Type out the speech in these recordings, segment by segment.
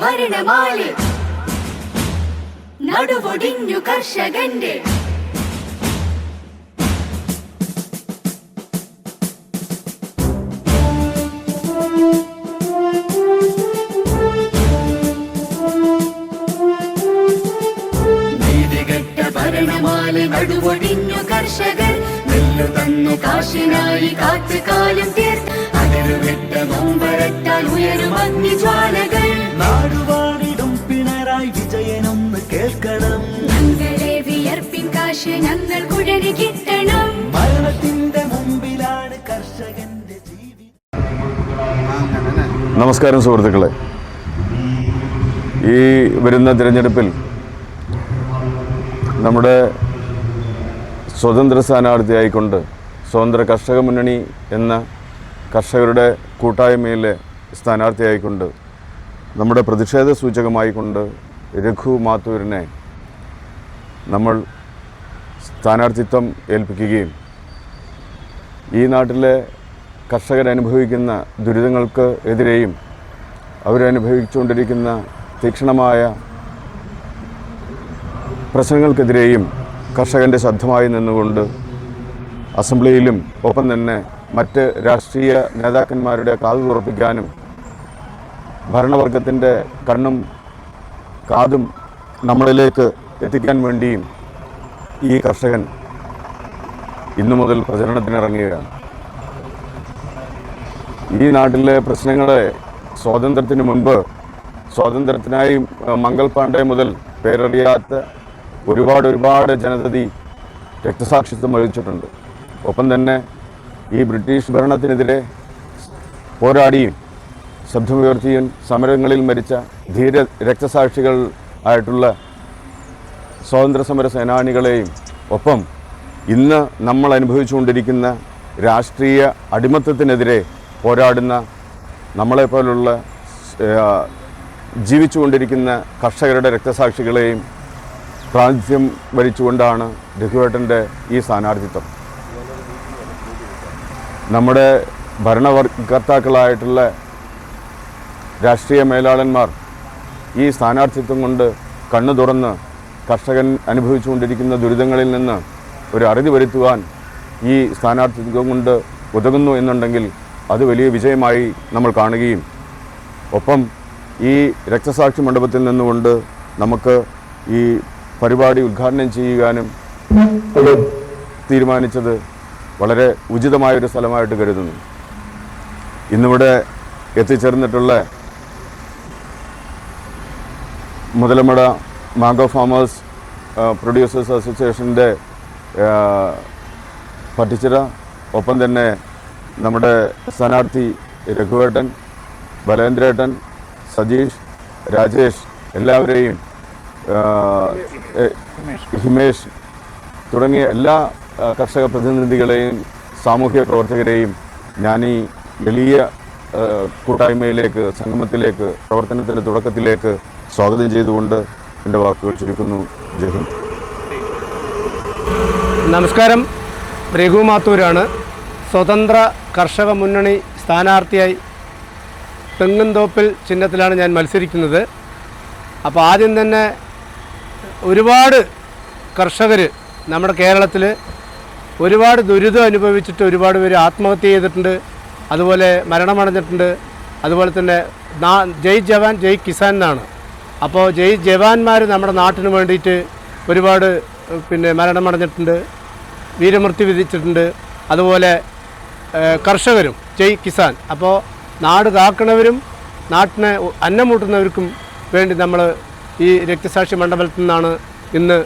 ഭരണമാലെ നടുവൊടിഞ്ഞു കർഷകന്റെ ഭരണമാലെ നടുവൊടിഞ്ഞു കർഷകർ നെല്ലു തന്നു കാശിനായി കാത്തുകാലം തീർത്ത് അതിരുവിട്ട നൊമ്പരത്താൽ ഉയരും അഗ്നിജ്വാലകൾ നാടുവാണിടും പിണറായി വിജയനൊന്ന് കേൾക്കണം. ഞങ്ങളെ വിയർപ്പിൻ കാശ് ഞങ്ങൾ കുഴറി കിട്ടണം. മരണത്തിന്റെ മുമ്പിലാണ് കർഷകന്റെ ജീവിതം. നമസ്കാരം സുഹൃത്തുക്കളെ, ഈ വരുന്ന തിരഞ്ഞെടുപ്പിൽ നമ്മുടെ സ്വതന്ത്ര സ്ഥാനാർത്ഥിയായിക്കൊണ്ട് സ്വതന്ത്ര കർഷക മുന്നണി എന്ന കർഷകരുടെ കൂട്ടായ്മയിലെ സ്ഥാനാർത്ഥിയായിക്കൊണ്ട് നമ്മുടെ പ്രതിഷേധ സൂചകമായിക്കൊണ്ട് രഘു മാത്തൂരിനെ നമ്മൾ സ്ഥാനാർത്ഥിത്വം ഏൽപ്പിക്കുകയും ഈ നാട്ടിലെ കർഷകരനുഭവിക്കുന്ന ദുരിതങ്ങൾക്ക് എതിരെയും അവരനുഭവിച്ചുകൊണ്ടിരിക്കുന്ന തീക്ഷ്ണമായ പ്രശ്നങ്ങൾക്കെതിരെയും കർഷകൻ്റെ ശബ്ദമായി നിന്നുകൊണ്ട് അസംബ്ലിയിലും ഒപ്പം തന്നെ മറ്റ് രാഷ്ട്രീയ നേതാക്കന്മാരുടെ കാതു തുറപ്പിക്കാനും ഭരണവർഗത്തിൻ്റെ കണ്ണും കാതും നമ്മളിലേക്ക് എത്തിക്കാൻ വേണ്ടിയും ഈ കർഷകൻ ഇന്നു മുതൽ പ്രചരണത്തിനിറങ്ങുകയാണ്. ഈ നാട്ടിലെ പ്രശ്നങ്ങളെ സ്വാതന്ത്ര്യത്തിന് മുൻപ് സ്വാതന്ത്ര്യത്തിനായി മംഗൾ പാണ്ഡെ മുതൽ പേരറിയാത്ത ഒരുപാട് ജനതതി രക്തസാക്ഷിത്വം വഹിച്ചിട്ടുണ്ട്. ഒപ്പം തന്നെ ഈ ബ്രിട്ടീഷ് ഭരണത്തിനെതിരെ പോരാടിയും ശബ്ദമുയർത്തിയും സമരങ്ങളിൽ മരിച്ച ധീര രക്തസാക്ഷികൾ ആയിട്ടുള്ള സ്വാതന്ത്ര്യ സമര സേനാനികളെയും ഒപ്പം ഇന്ന് നമ്മൾ അനുഭവിച്ചുകൊണ്ടിരിക്കുന്ന രാഷ്ട്രീയ അടിമത്തത്തിനെതിരെ പോരാടുന്ന നമ്മളെപ്പോലുള്ള ജീവിച്ചുകൊണ്ടിരിക്കുന്ന കർഷകരുടെ രക്തസാക്ഷികളെയും പ്രാതിനിധ്യം വരിച്ചുകൊണ്ടാണ് രഘുവേട്ടൻ്റെ ഈ സ്ഥാനാർത്ഥിത്വം. നമ്മുടെ ഭരണകർത്താക്കളായിട്ടുള്ള രാഷ്ട്രീയ മേലാളന്മാർ ഈ സ്ഥാനാർത്ഥിത്വം കൊണ്ട് കണ്ണു തുറന്ന് കർഷകൻ അനുഭവിച്ചുകൊണ്ടിരിക്കുന്ന ദുരിതങ്ങളിൽ നിന്ന് ഒരു അറുതി വരുത്തുവാൻ ഈ സ്ഥാനാർത്ഥിത്വം കൊണ്ട് ഉതകുന്നു എന്നുണ്ടെങ്കിൽ അത് വലിയ വിജയമായി നമ്മൾ കാണുകയും ഒപ്പം ഈ രക്തസാക്ഷി മണ്ഡപത്തിൽ നിന്നുകൊണ്ട് നമുക്ക് ഈ പരിപാടി ഉദ്ഘാടനം ചെയ്യുവാനും തീരുമാനിച്ചത് വളരെ ഉചിതമായൊരു സ്ഥലമായിട്ട് കരുതുന്നു. ഇന്നിവിടെ എത്തിച്ചേർന്നിട്ടുള്ള മുതലമട മാംഗോ ഫാമേഴ്സ് പ്രൊഡ്യൂസേഴ്സ് അസോസിയേഷൻ്റെ പട്ടിച്ചിറ, ഒപ്പം തന്നെ നമ്മുടെ സ്ഥാനാർത്ഥി രഘുവേട്ടൻ, ബലേന്ദ്രേട്ടൻ, സജീഷ്, രാജേഷ്, എല്ലാവരെയും ഹിമേഷ് തുടങ്ങിയ എല്ലാ കർഷക പ്രതിനിധികളെയും സാമൂഹ്യ പ്രവർത്തകരെയും ഞാൻ ഈ വലിയ കൂട്ടായ്മയിലേക്ക്, സംഗമത്തിലേക്ക്, പ്രവർത്തനത്തിൻ്റെ തുടക്കത്തിലേക്ക് സ്വാഗതം ചെയ്തുകൊണ്ട് എൻ്റെ വാക്കുകൾ ചുരുക്കുന്നു. ജയ് ഹിന്ദ്. നമസ്കാരം, രഘു മാത്തൂരാണ്. സ്വതന്ത്ര കർഷക മുന്നണി സ്ഥാനാർത്ഥിയായി തെങ്ങുംതോപ്പിൽ ചിഹ്നത്തിലാണ് ഞാൻ മത്സരിക്കുന്നത്. അപ്പോൾ ആദ്യം തന്നെ ഒരുപാട് കർഷകർ നമ്മുടെ കേരളത്തിൽ ഒരുപാട് ദുരിതം അനുഭവിച്ചിട്ട് ഒരുപാട് പേര് ആത്മഹത്യ ചെയ്തിട്ടുണ്ട്, അതുപോലെ മരണമടഞ്ഞിട്ടുണ്ട്. അതുപോലെ തന്നെ ജയ് ജവാൻ ജയ് കിസാൻ എന്നാണ്. അപ്പോൾ ജയ് ജവാന്മാർ നമ്മുടെ നാട്ടിന് വേണ്ടിയിട്ട് ഒരുപാട് മരണമടഞ്ഞിട്ടുണ്ട്, വീരമൃത്യു വിധിച്ചിട്ടുണ്ട്. അതുപോലെ കർഷകരും ജയ് കിസാൻ. അപ്പോൾ നാട് കാക്കണവരും നാട്ടിനെ അന്നമൂട്ടുന്നവർക്കും വേണ്ടി നമ്മൾ ഈ രക്തസാക്ഷി മണ്ഡപത്തിൽ നിന്നാണ് ഇന്ന്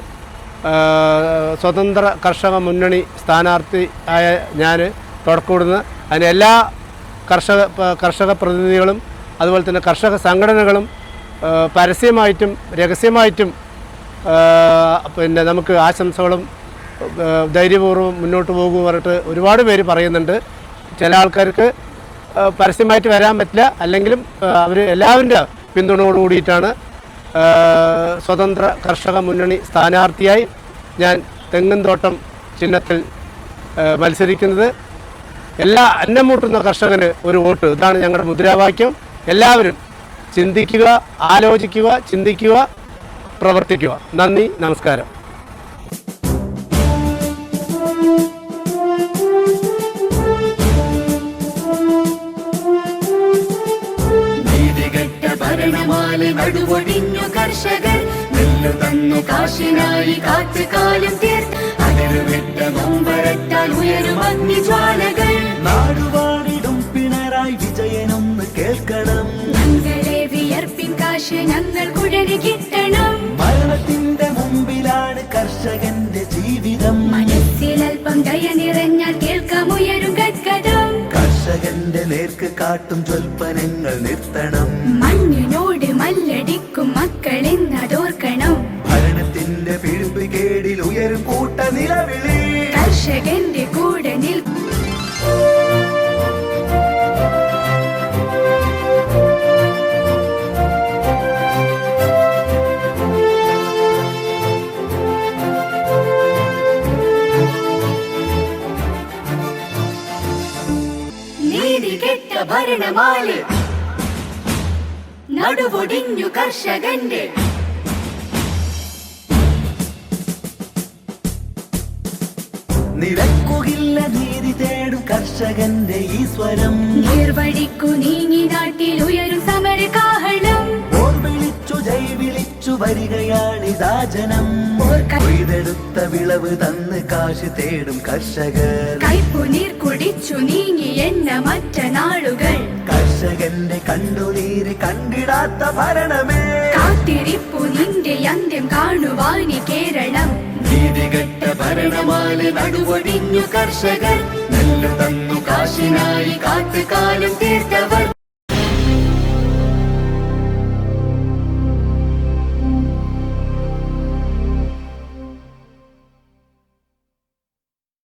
സ്വതന്ത്ര കർഷക മുന്നണി സ്ഥാനാർത്ഥി ആയ ഞാൻ തുടക്കമിടുന്നത്. അതിന് എല്ലാ കർഷക പ്രതിനിധികളും അതുപോലെ തന്നെ കർഷക സംഘടനകളും പരസ്യമായിട്ടും രഹസ്യമായിട്ടും നമുക്ക് ആശംസകളും ധൈര്യപൂർവ്വം മുന്നോട്ട് പോകും പറഞ്ഞിട്ട് ഒരുപാട് പേര് പറയുന്നുണ്ട്. ചില ആൾക്കാർക്ക് പരസ്യമായിട്ട് വരാൻ പറ്റില്ല, അല്ലെങ്കിലും അവർ എല്ലാവരുടെ പിന്തുണയോട് കൂടിയിട്ടാണ് സ്വതന്ത്ര കർഷക മുന്നണി സ്ഥാനാർത്ഥിയായി ഞാൻ തെങ്ങുംതോട്ടം ചിഹ്നത്തിൽ മത്സരിക്കുന്നത്. എല്ലാ അന്നമൂട്ടുന്ന കർഷകന് ഒരു വോട്ട്, ഇതാണ് ഞങ്ങളുടെ മുദ്രാവാക്യം. എല്ലാവരും ചിന്തിക്കുക, ആലോചിക്കുക, ചിന്തിക്കുക, പ്രവർത്തിക്കുക. നന്ദി, നമസ്കാരം. ഭരണമാല നടുവൊടിഞ്ഞു കർഷകർ നെല്ലു തന്നു കാശിനായി കാറ്റുകാലം തീർത്ത് അതിരുവിട്ട നൊമ്പരത്താൽ ഉയരും അഗ്നിജ്വാലകൾ. നാടുവാണിടും പിണറായി വിജയനൊന്ന് കേൾക്കണം. ഞങ്ങളെ വിയർപ്പിൻ കാശ് ഞങ്ങൾ കുഴറി കിട്ടണം. മരണത്തിന്റെ മുമ്പിലാണ് കർഷകന്റെ ജീവിതം. മനസ്സിലൽപ്പം ദയ നിറഞ്ഞാൽ കേൾക്കാം ഉയരും ഗദ്ഗതം. കർഷകന്റെ നേർക്ക് കാട്ടും ജ്വൽപ്പനങ്ങൾ നിർത്തണം. മണ്ണിനോട് മല്ലടിക്കും മക്കളെന്നതോർക്കണം. ഭരണത്തിന്റെ പിഴുപ്പ് കേടിൽ ഉയരും കൂട്ട നിലവിളി. കർഷകന്റെ കൂടെ നിൽക്കും. നീതികെട്ട ഭരണമാല നടുവൊടിഞ്ഞു കർഷകന്റെ. നിരക്കുകില്ല നീതി തേടും കർഷകന്റെ ഈ സ്വരം. നിർവഴിക്കു നീങ്ങി നാട്ടിൽ ഉയരും സമരകാഹളം. ഓർ വിളിച്ചു ജയ് വിളിച്ചു വരികയാണിതാ ജനം. കൊയ്തെടുത്ത വിളവ് തന്ന് കാശ് തേടും കർഷകർ. കൈപ്പുനീർ കുടിച്ചു നീങ്ങി എന്ന മറ്റ നാളുകൾ. കർഷകന്റെ കണ്ണുനീര് കണ്ടിടാത്ത ഭരണമേ. കാത്തിരിപ്പു നിന്റെ അന്ത്യം കാണുവാനി കേരളം. നീതികെട്ട ഭരണമാല നടുവൊടിഞ്ഞു കർഷകർ നെല്ലു തന്നു കാശിനായി കാറ്റുകാലം തീർത്തവർ.